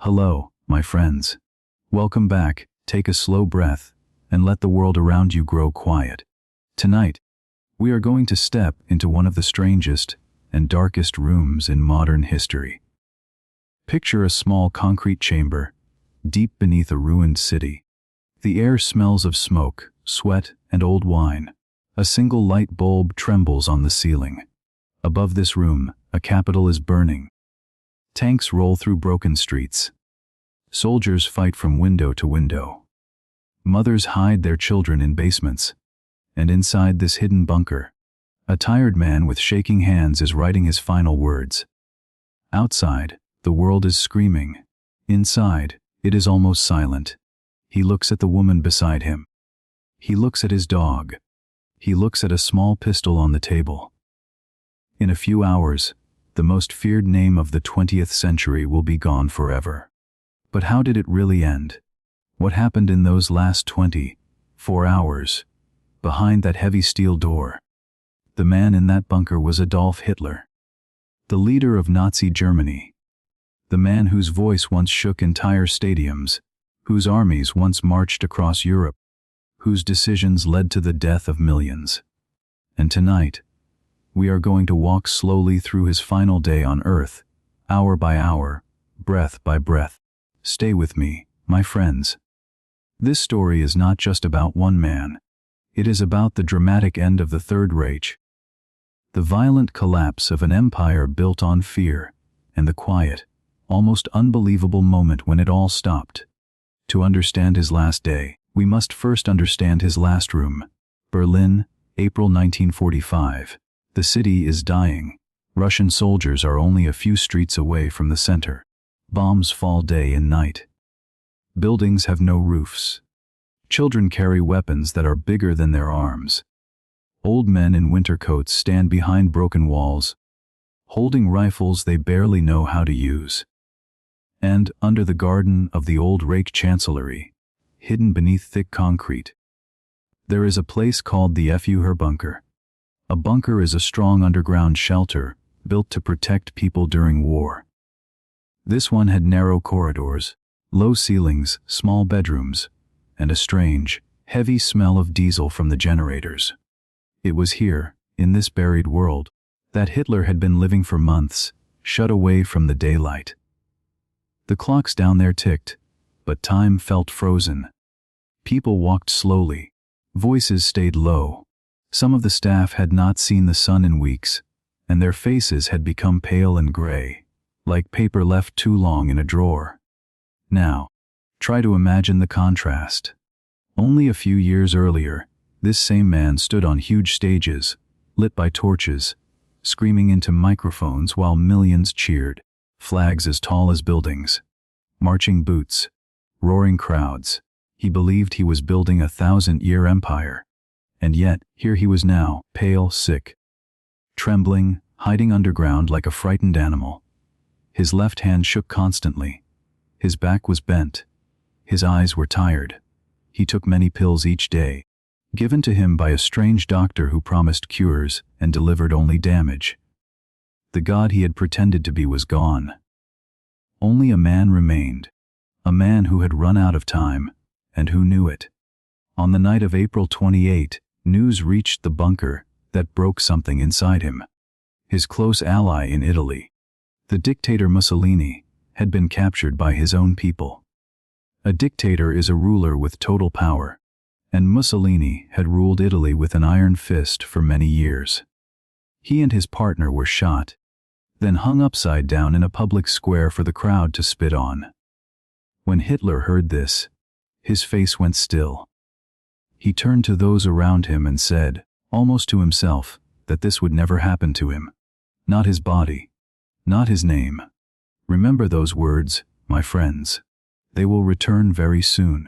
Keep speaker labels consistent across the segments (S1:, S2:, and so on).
S1: Hello, my friends. Welcome back. Take a slow breath and let the world around you grow quiet. Tonight, we are going to step into one of the strangest and darkest rooms in modern history. Picture a small concrete chamber, deep beneath a ruined city. The air smells of smoke, sweat, and old wine. A single light bulb trembles on the ceiling. Above this room, a capital is burning. Tanks roll through broken streets. Soldiers fight from window to window. Mothers hide their children in basements. And inside this hidden bunker, a tired man with shaking hands is writing his final words. Outside, the world is screaming. Inside, it is almost silent. He looks at the woman beside him. He looks at his dog. He looks at a small pistol on the table. In a few hours, the most feared name of the 20th century will be gone forever. But how did it really end? What happened in those last 24 hours? Behind that heavy steel door, the man in that bunker was Adolf Hitler, the leader of Nazi Germany, the man whose voice once shook entire stadiums, whose armies once marched across Europe, whose decisions led to the death of millions. And tonight, we are going to walk slowly through his final day on Earth, hour by hour, breath by breath. Stay with me, my friends. This story is not just about one man. It is about the dramatic end of the Third Reich, the violent collapse of an empire built on fear, and the quiet, almost unbelievable moment when it all stopped. To understand his last day, we must first understand his last room. Berlin, April 1945. The city is dying. Russian soldiers are only a few streets away from the center. Bombs fall day and night. Buildings have no roofs. Children carry weapons that are bigger than their arms. Old men in winter coats stand behind broken walls, holding rifles they barely know how to use. And under the garden of the old Reich Chancellery, hidden beneath thick concrete, there is a place called the Führerbunker. A bunker is a strong underground shelter built to protect people during war. This one had narrow corridors, low ceilings, small bedrooms, and a strange, heavy smell of diesel from the generators. It was here, in this buried world, that Hitler had been living for months, shut away from the daylight. The clocks down there ticked, but time felt frozen. People walked slowly. Voices stayed low. Some of the staff had not seen the sun in weeks, and their faces had become pale and gray, like paper left too long in a drawer. Now, try to imagine the contrast. Only a few years earlier, this same man stood on huge stages, lit by torches, screaming into microphones while millions cheered, flags as tall as buildings, marching boots, roaring crowds. He believed he was building a 1,000-year empire. And yet, here he was now, pale, sick, trembling, hiding underground like a frightened animal. His left hand shook constantly. His back was bent. His eyes were tired. He took many pills each day, given to him by a strange doctor who promised cures and delivered only damage. The God he had pretended to be was gone. Only a man remained, a man who had run out of time, and who knew it. On the night of April 28, news reached the bunker that broke something inside him. His close ally in Italy, the dictator Mussolini, had been captured by his own people. A dictator is a ruler with total power, and Mussolini had ruled Italy with an iron fist for many years. He and his partner were shot, then hung upside down in a public square for the crowd to spit on. When Hitler heard this, his face went still. He turned to those around him and said, almost to himself, that this would never happen to him. Not his body, not his name. Remember those words, my friends. They will return very soon.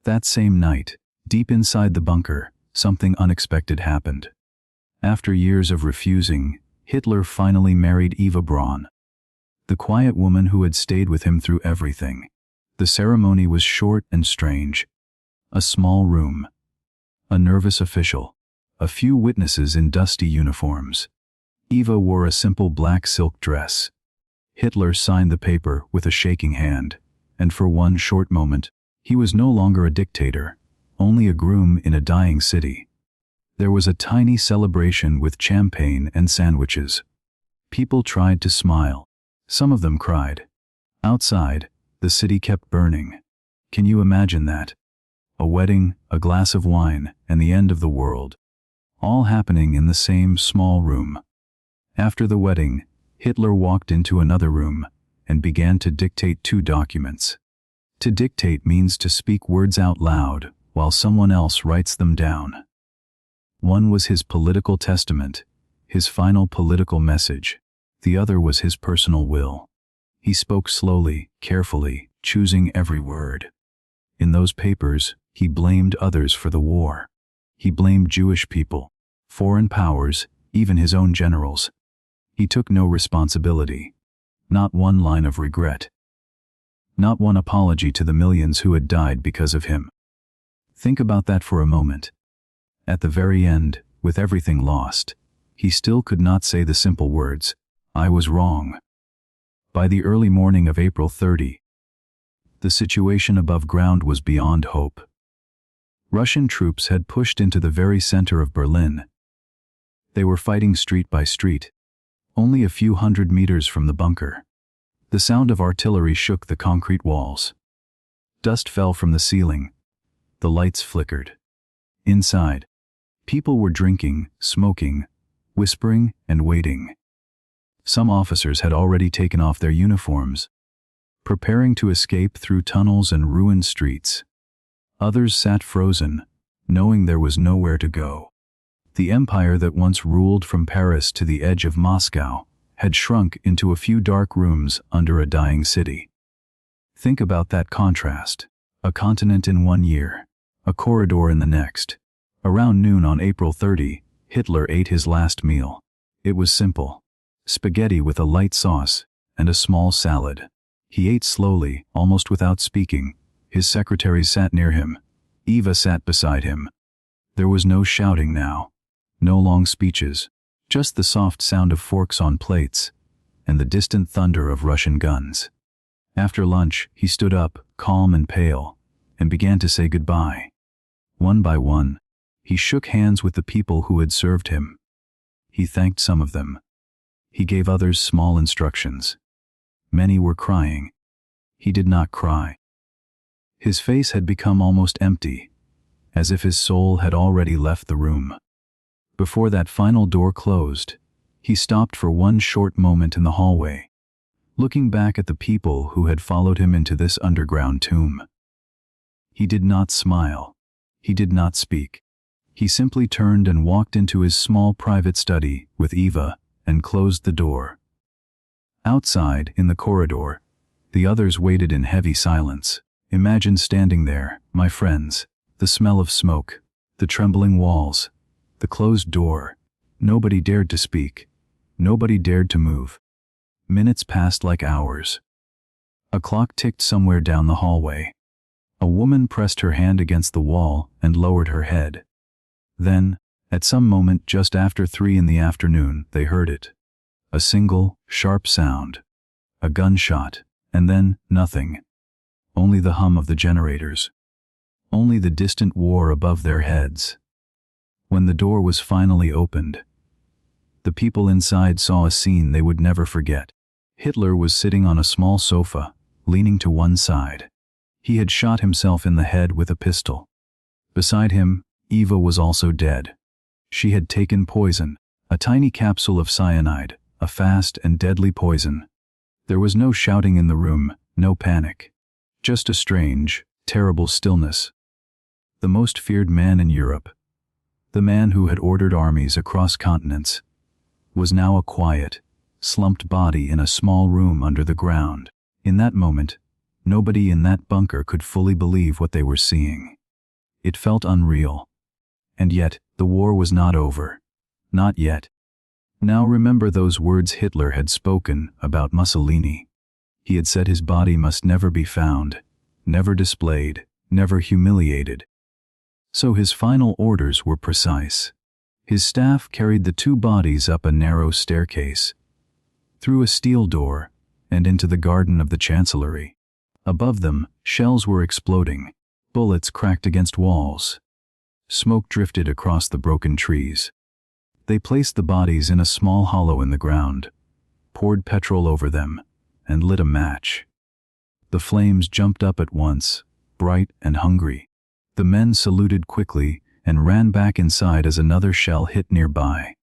S1: That same night, deep inside the bunker, something unexpected happened. After years of refusing, Hitler finally married Eva Braun, the quiet woman who had stayed with him through everything. The ceremony was short and strange. A small room, a nervous official, a few witnesses in dusty uniforms. Eva wore a simple black silk dress. Hitler signed the paper with a shaking hand, and for one short moment, he was no longer a dictator, only a groom in a dying city. There was a tiny celebration with champagne and sandwiches. People tried to smile. Some of them cried. Outside, the city kept burning. Can you imagine that? A wedding, a glass of wine, and the end of the world. All happening in the same small room. After the wedding, Hitler walked into another room and began to dictate 2 documents. To dictate means to speak words out loud while someone else writes them down. One was his political testament, his final political message. The other was his personal will. He spoke slowly, carefully, choosing every word. In those papers, he blamed others for the war. He blamed Jewish people, foreign powers, even his own generals. He took no responsibility. Not one line of regret. Not one apology to the millions who had died because of him. Think about that for a moment. At the very end, with everything lost, he still could not say the simple words, "I was wrong." By the early morning of April 30, the situation above ground was beyond hope. Russian troops had pushed into the very center of Berlin. They were fighting street by street, only a few hundred meters from the bunker. The sound of artillery shook the concrete walls. Dust fell from the ceiling. The lights flickered. Inside, people were drinking, smoking, whispering, and waiting. Some officers had already taken off their uniforms, preparing to escape through tunnels and ruined streets. Others sat frozen, knowing there was nowhere to go. The empire that once ruled from Paris to the edge of Moscow had shrunk into a few dark rooms under a dying city. Think about that contrast. A continent in 1 year, a corridor in the next. Around noon on April 30, Hitler ate his last meal. It was simple. Spaghetti with a light sauce and a small salad. He ate slowly, almost without speaking. His secretaries sat near him. Eva sat beside him. There was no shouting now. No long speeches. Just the soft sound of forks on plates and the distant thunder of Russian guns. After lunch, he stood up, calm and pale, and began to say goodbye. One by one, he shook hands with the people who had served him. He thanked some of them. He gave others small instructions. Many were crying. He did not cry. His face had become almost empty, as if his soul had already left the room. Before that final door closed, he stopped for one short moment in the hallway, looking back at the people who had followed him into this underground tomb. He did not smile. He did not speak. He simply turned and walked into his small private study with Eva and closed the door. Outside, in the corridor, the others waited in heavy silence. Imagine standing there, my friends, the smell of smoke, the trembling walls, the closed door. Nobody dared to speak. Nobody dared to move. Minutes passed like hours. A clock ticked somewhere down the hallway. A woman pressed her hand against the wall and lowered her head. Then, at some moment just after 3 in the afternoon, they heard it. A single, sharp sound. A gunshot, and then nothing. Only the hum of the generators. Only the distant war above their heads. When the door was finally opened, the people inside saw a scene they would never forget. Hitler was sitting on a small sofa, leaning to one side. He had shot himself in the head with a pistol. Beside him, Eva was also dead. She had taken poison, a tiny capsule of cyanide, a fast and deadly poison. There was no shouting in the room, no panic. Just a strange, terrible stillness. The most feared man in Europe, the man who had ordered armies across continents, was now a quiet, slumped body in a small room under the ground. In that moment, nobody in that bunker could fully believe what they were seeing. It felt unreal. And yet, the war was not over. Not yet. Now remember those words Hitler had spoken about Mussolini. He had said his body must never be found, never displayed, never humiliated. So his final orders were precise. His staff carried the 2 bodies up a narrow staircase, through a steel door, and into the garden of the Chancellery. Above them, shells were exploding, bullets cracked against walls. Smoke drifted across the broken trees. They placed the bodies in a small hollow in the ground, poured petrol over them, and lit a match. The flames jumped up at once, bright and hungry. The men saluted quickly and ran back inside as another shell hit nearby.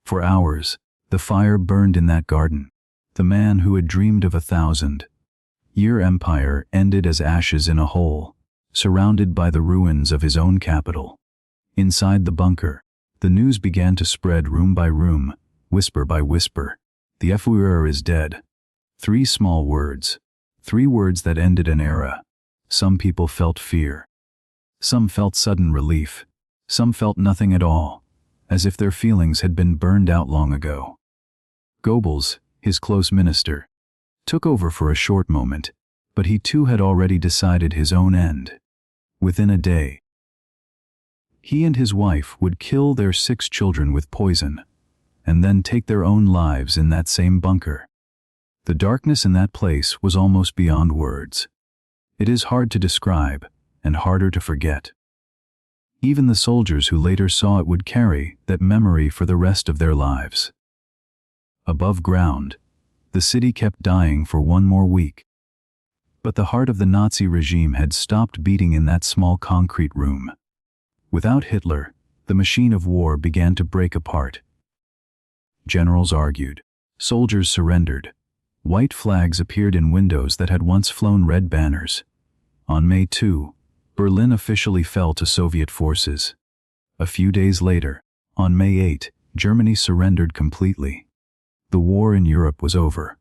S1: For hours, the fire burned in that garden. The man who had dreamed of a 1,000-year empire ended as ashes in a hole, surrounded by the ruins of his own capital. Inside the bunker, the news began to spread room by room, whisper by whisper. The Führer is dead. 3 small words. 3 words that ended an era. Some people felt fear. Some felt sudden relief. Some felt nothing at all, as if their feelings had been burned out long ago. Goebbels, his close minister, took over for a short moment, but he too had already decided his own end. Within a day, he and his wife would kill their 6 children with poison, and then take their own lives in that same bunker. The darkness in that place was almost beyond words. It is hard to describe, and harder to forget. Even the soldiers who later saw it would carry that memory for the rest of their lives. Above ground, the city kept dying for 1 more week. But the heart of the Nazi regime had stopped beating in that small concrete room. Without Hitler, the machine of war began to break apart. Generals argued. Soldiers surrendered. White flags appeared in windows that had once flown red banners. On May 2, Berlin officially fell to Soviet forces. A few days later, on May 8, Germany surrendered completely. The war in Europe was over.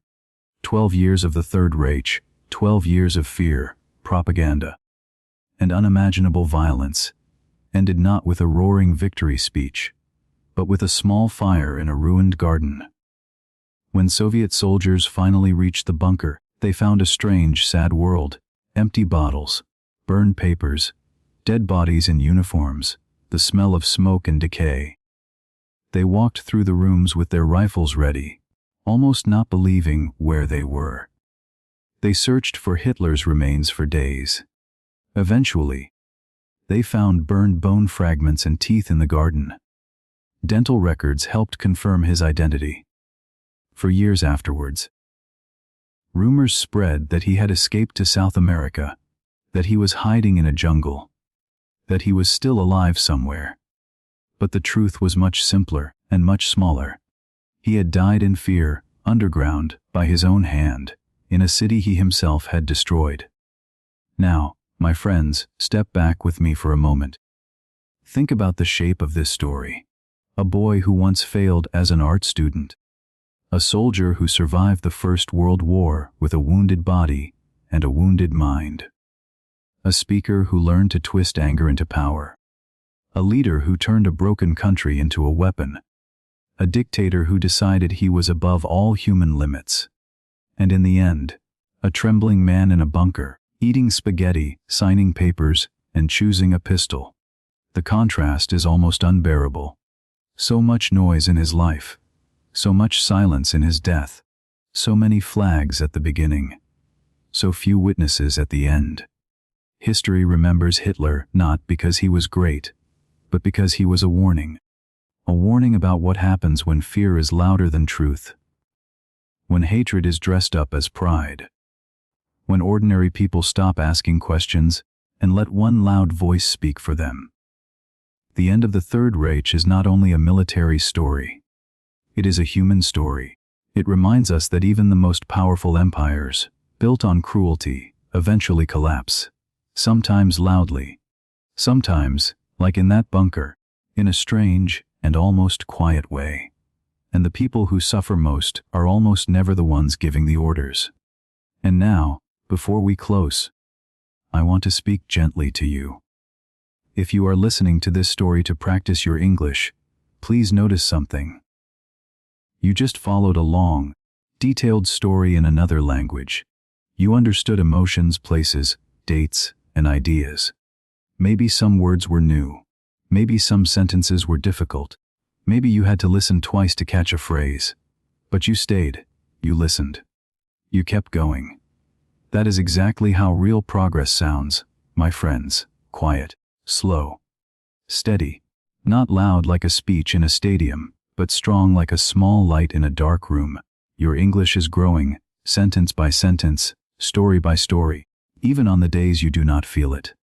S1: 12 years of the Third Reich, 12 years of fear, propaganda, and unimaginable violence, ended not with a roaring victory speech, but with a small fire in a ruined garden. When Soviet soldiers finally reached the bunker, they found a strange, sad world. Empty bottles, burned papers, dead bodies in uniforms, the smell of smoke and decay. They walked through the rooms with their rifles ready, almost not believing where they were. They searched for Hitler's remains for days. Eventually, they found burned bone fragments and teeth in the garden. Dental records helped confirm his identity. For years afterwards, rumors spread that he had escaped to South America, that he was hiding in a jungle, that he was still alive somewhere. But the truth was much simpler and much smaller. He had died in fear, underground, by his own hand, in a city he himself had destroyed. Now, my friends, step back with me for a moment. Think about the shape of this story. A boy who once failed as an art student. A soldier who survived the First World War with a wounded body and a wounded mind. A speaker who learned to twist anger into power. A leader who turned a broken country into a weapon. A dictator who decided he was above all human limits. And in the end, a trembling man in a bunker, eating spaghetti, signing papers, and choosing a pistol. The contrast is almost unbearable. So much noise in his life. So much silence in his death. So many flags at the beginning. So few witnesses at the end. History remembers Hitler not because he was great, but because he was a warning. A warning about what happens when fear is louder than truth. When hatred is dressed up as pride. When ordinary people stop asking questions and let one loud voice speak for them. The end of the Third Reich is not only a military story. It is a human story. It reminds us that even the most powerful empires, built on cruelty, eventually collapse. Sometimes loudly. Sometimes, like in that bunker, in a strange and almost quiet way. And the people who suffer most are almost never the ones giving the orders. And now, before we close, I want to speak gently to you. If you are listening to this story to practice your English, please notice something. You just followed a long, detailed story in another language. You understood emotions, places, dates, and ideas. Maybe some words were new. Maybe some sentences were difficult. Maybe you had to listen twice to catch a phrase. But you stayed. You listened. You kept going. That is exactly how real progress sounds, my friends. Quiet, slow, steady. Not loud like a speech in a stadium, but strong like a small light in a dark room. Your English is growing, sentence by sentence, story by story, even on the days you do not feel it.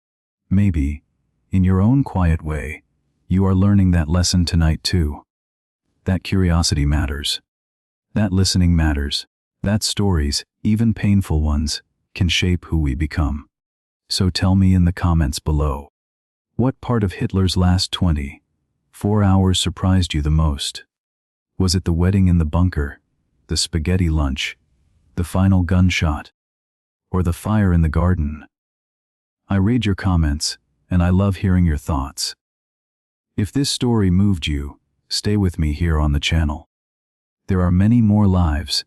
S1: Maybe, in your own quiet way, you are learning that lesson tonight too. That curiosity matters. That listening matters. That stories, even painful ones, can shape who we become. So tell me in the comments below, what part of Hitler's last 24 hours surprised you the most? Was it the wedding in the bunker, the spaghetti lunch, the final gunshot, or the fire in the garden? I read your comments, and I love hearing your thoughts. If this story moved you, stay with me here on the channel. There are many more lives,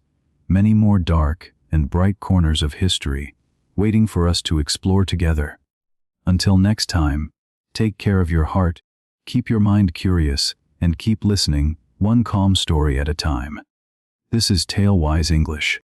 S1: many more dark and bright corners of history, waiting for us to explore together. Until next time, take care of your heart, keep your mind curious, and keep listening, one calm story at a time. This is Talewise English.